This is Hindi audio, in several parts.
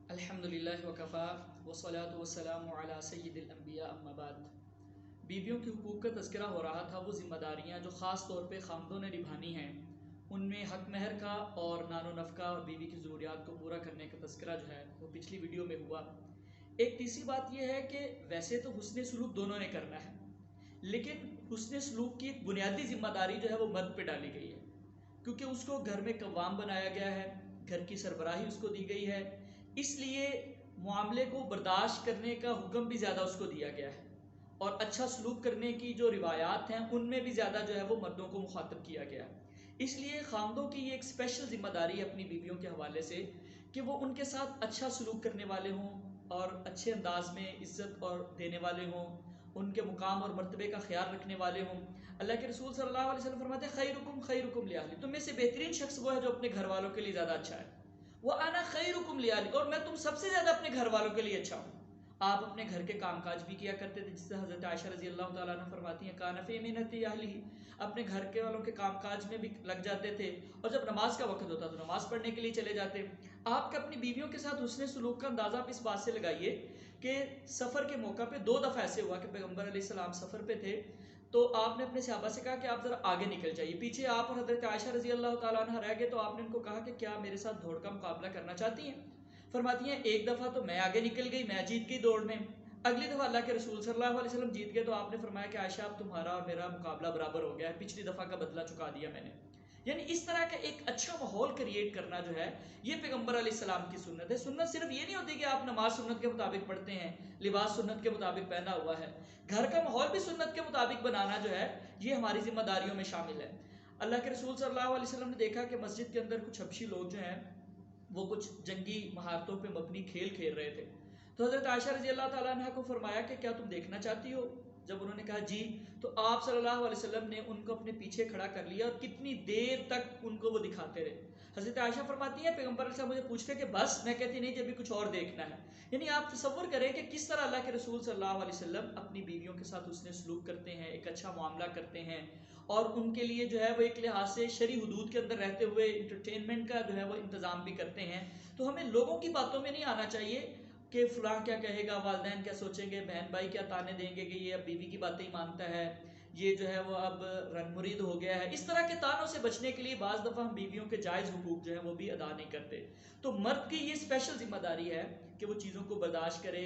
अल्हम्दुलिल्लाह वकफ़ा वस्सलातु वस्सलामु अला सय्यिदिल अंबिया अम्मा बाद। बीवियों के हुकूक़ का तज़किरा हो रहा था। वो ज़िम्मेदारियाँ जो ख़ास तौर पे ख़ामदों ने निभानी हैं, उनमें हक़ महर का और नानो नफ़का और बीवी की ज़रूरियात को पूरा करने का तज़किरा जो है वो पिछली वीडियो में हुआ। एक तीसरी बात यह है कि वैसे तो हुस्न सलूक दोनों ने करना है, लेकिन हुस्न सलूक की एक बुनियादी ज़िम्मेदारी जो है वो मर्द पे डाली गई है, क्योंकि उसको घर में कव्वाम बनाया गया है, घर की सरबराही उसको दी गई है, इसलिए मामले को बर्दाश्त करने का हुक्म भी ज़्यादा उसको दिया गया है और अच्छा सलूक करने की जो रिवायात हैं उनमें भी ज़्यादा जो है वो मर्दों को मुखातब किया गया है। इसलिए खामदों की ये एक स्पेशल ज़िम्मेदारी है अपनी बीवियों के हवाले से कि वो उनके साथ अच्छा सलूक करने वाले हों और अच्छे अंदाज में इज़्ज़त और देने वाले हों, उनके मुकाम और मर्तबे का ख्याल रखने वाले हों। अल्लाह के रसूल सल्लल्लाहु अलैहि वसल्लम फरमाते हैं खैरुकुम लिअहली, तुम में से बेहतरीन शख्स वो है जो अपने घर वालों के लिए ज़्यादा अच्छा है। वो आना खैरुकुम लिअहली, और मैं तुम सबसे ज़्यादा अपने घर वालों के लिए अच्छा हूँ। आप अपने घर के कामकाज भी किया करते थे, जिससे हज़रत आयशा रज़ी अल्लाह तआला अन्हा फरमाती हैं काना फ़ी मिन्नति अहलिही, अपने घर के वालों के कामकाज में भी लग जाते थे और जब नमाज का वक्त होता तो नमाज पढ़ने के लिए चले जाते। आपके अपनी बीवियों के साथ हुस्न सलूक का अंदाज़ा आप इस बात से लगाइए कि सफ़र के मौका पे 2 दफ़ा ऐसे हुआ कि पैगम्बर अलैहिस्सलाम सफ़र पे थे, तो आपने अपने सहाबा से कहा कि आप ज़रा आगे निकल जाइए, पीछे आप और हज़रत आयशा रज़ी अल्लाह तआला अन्हा रह गए। तो आपने उनको कहा कि क्या मेरे साथ दौड़ का मुकाबला करना चाहती हैं? फरमाती हैं एक दफ़ा तो मैं आगे निकल गई, मैं जीत गई दौड़ में, अगली दफ़ा अल्लाह के रसूल सल्लल्लाहु अलैहि वसल्लम जीत गए। तो आपने फरमाया कि आयशा अब तुम्हारा और मेरा मुकाबला बराबर हो गया है, पिछली दफ़ा का बदला चुका दिया मैंने। यानी इस तरह का एक अच्छा माहौल क्रिएट करना जो है ये पैगम्बर अलैहिस्सलाम की सुन्नत है। सुन्नत सिर्फ ये नहीं होती कि आप नमाज सुन्नत के मुताबिक पढ़ते हैं, लिबास सुन्नत के मुताबिक पहना हुआ है, घर का माहौल भी सुन्नत के मुताबिक बनाना जो है ये हमारी जिम्मेदारियों में शामिल है। अल्लाह के रसूल सल्लल्लाहु अलैहि वसल्लम ने देखा कि मस्जिद के अंदर कुछ हबशी लोग जो हैं वो कुछ जंगी महारतों पे मबनी खेल खेल रहे थे। तो हज़रत आयशा रज़ी अल्लाह तआला अन्हा को फरमाया कि क्या तुम देखना चाहती हो? जब उन्होंने कहा जी, तो आप सल्लल्लाहु अलैहि वसल्लम ने उनको अपने पीछे खड़ा कर लिया और कितनी देर तक उनको वो दिखाते रहे। हज़रत आयशा फरमाती है पैगम्बर साहब मुझे पूछते कि बस, मैं कहती नहीं, जब भी कुछ और देखना है। यानी आप तसव्वुर करें कि किस तरह अल्लाह के रसूल सल्लल्लाहु अलैहि वसल्लम अपनी बीवियों के साथ उसने सलूक करते हैं, एक अच्छा मामला करते हैं और उनके लिए जो है वो एक लिहाज से शरी हुदूद के अंदर रहते हुए इंटरटेनमेंट का जो है वो इंतज़ाम भी करते हैं। तो हमें लोगों की बातों में नहीं आना चाहिए कि फ़लाँ क्या कहेगा, वालिदैन क्या सोचेंगे, बहन भाई क्या ताने देंगे कि ये अब बीवी की बातें ही मानता है, ये जो है वो अब रंग-मुरीद हो गया है। इस तरह के तानों से बचने के लिए बाज़ दफ़ा हम बीवियों के जायज़ हुकूक जो है वो भी अदा नहीं करते। तो मर्द की ये स्पेशल ज़िम्मेदारी है कि वो चीज़ों को बर्दाश्त करे।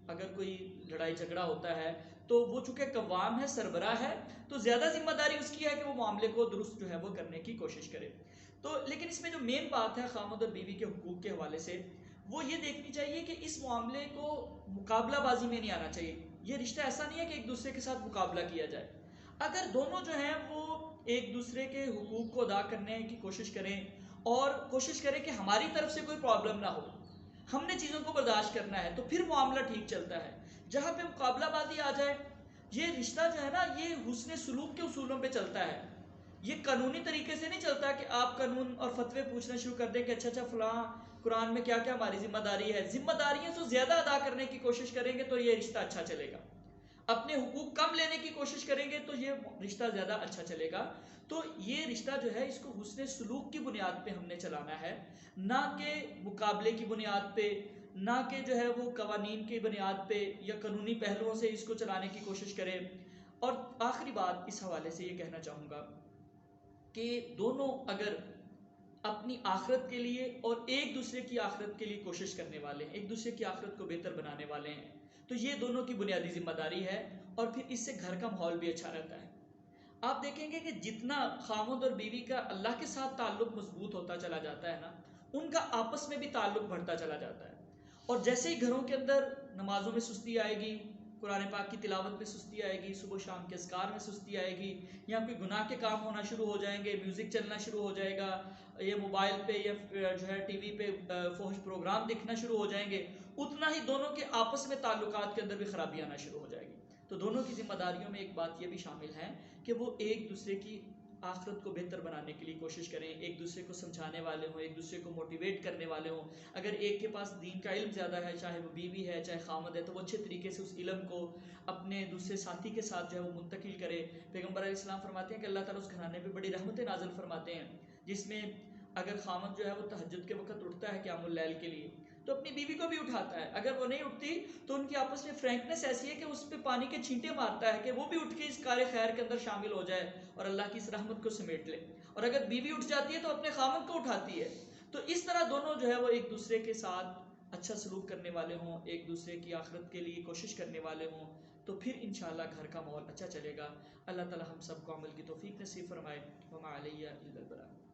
अगर कोई लड़ाई झगड़ा होता है तो वो चूँकि कव्वाम है, सरबराह है, तो ज़्यादा ज़िम्मेदारी उसकी है कि वो मामले को दुरुस्त जो है वो करने की कोशिश करे। तो लेकिन इसमें जो मेन बात है खामद और बीवी के हुकूक के हवाले से, वो ये देखनी चाहिए कि इस मामले को मुकाबलाबाजी में नहीं आना चाहिए। ये रिश्ता ऐसा नहीं है कि एक दूसरे के साथ मुकाबला किया जाए। अगर दोनों जो हैं वो एक दूसरे के हुकूक को अदा करने की कोशिश करें और कोशिश करें कि हमारी तरफ से कोई प्रॉब्लम ना हो, हमने चीज़ों को बर्दाश्त करना है, तो फिर मामला ठीक चलता है। जहाँ पे मुकाबलाबाजी आ जाए, ये रिश्ता जो है ना ये हुस्न सलूक के उसूलों पे चलता है। ये कानूनी तरीके से नहीं चलता कि आप कानून और फतवे पूछना शुरू कर दें कि अच्छा अच्छा फलां कुरान में क्या क्या हमारी जिम्मेदारी है। जिम्मेदारियां तो ज़्यादा अदा करने की कोशिश करेंगे तो ये रिश्ता अच्छा चलेगा, अपने हुकूक कम लेने की कोशिश करेंगे तो ये रिश्ता ज़्यादा अच्छा चलेगा। तो ये रिश्ता जो है इसको हुस्न सलूक की बुनियाद पे हमने चलाना है, ना कि मुकाबले की बुनियाद पे, ना कि जो है वो कवानीन की बुनियाद पे या कानूनी पहलुओं से इसको चलाने की कोशिश करें। और आखिरी बात इस हवाले से ये कहना चाहूँगा कि दोनों अगर अपनी आखिरत के लिए और एक दूसरे की आखिरत के लिए कोशिश करने वाले हैं, एक दूसरे की आखिरत को बेहतर बनाने वाले हैं, तो ये दोनों की बुनियादी जिम्मेदारी है और फिर इससे घर का माहौल भी अच्छा रहता है। आप देखेंगे कि जितना खामद और बीवी का अल्लाह के साथ ताल्लुक मजबूत होता चला जाता है ना, उनका आपस में भी ताल्लुक बढ़ता चला जाता है। और जैसे ही घरों के अंदर नमाजों में सुस्ती आएगी, कुरान पाक की तिलावत में सुस्ती आएगी, सुबह शाम के अस्कार में सुस्ती आएगी, या कोई गुनाह के काम होना शुरू हो जाएंगे, म्यूज़िक चलना शुरू हो जाएगा, या मोबाइल पे या जो है टीवी पे फोहश प्रोग्राम देखना शुरू हो जाएंगे, उतना ही दोनों के आपस में ताल्लुकात के अंदर भी खराबी आना शुरू हो जाएगी। तो दोनों की जिम्मेदारियों में एक बात ये भी शामिल है कि वो एक दूसरे की आखिरत को बेहतर बनाने के लिए कोशिश करें, एक दूसरे को समझाने वाले हों, एक दूसरे को मोटिवेट करने वाले हों। अगर एक के पास दीन का इल्म ज़्यादा है, चाहे वो बीवी है चाहे खामद है, तो वो अच्छे तरीके से उस इल्म को अपने दूसरे साथी के साथ जो है वो मुंतकिल करे। पैगम्बर अलैहिस्सलाम फरमाते हैं कि अल्लाह ताला उस घराने पर बड़ी रहमतें नाज़िल फरमाते हैं जिसमें अगर खामद जो है वो तहज्जुद के वक्त उठता है क़ियामुल लैल के लिए, तो अपनी बीवी को भी उठाता है। अगर वो नहीं उठती तो उनकी आपस में फ्रैंकनेस ऐसी है कि उस पर पानी के छींटे मारता है कि वो भी उठ के इस कार्य खैर के अंदर शामिल हो जाए और अल्लाह की इस रहमत को समेट ले। और अगर बीवी उठ जाती है तो अपने खामद को उठाती है। तो इस तरह दोनों जो है वो एक दूसरे के साथ अच्छा सलूक करने वाले हों, एक दूसरे की आखिरत के लिए कोशिश करने वाले हों, तो फिर इंशाअल्लाह घर का माहौल अच्छा चलेगा। अल्लाह ताला हम सबको अमल की तौफीक नसीब फरमाए। वमा अलैया इल्लल बलाग।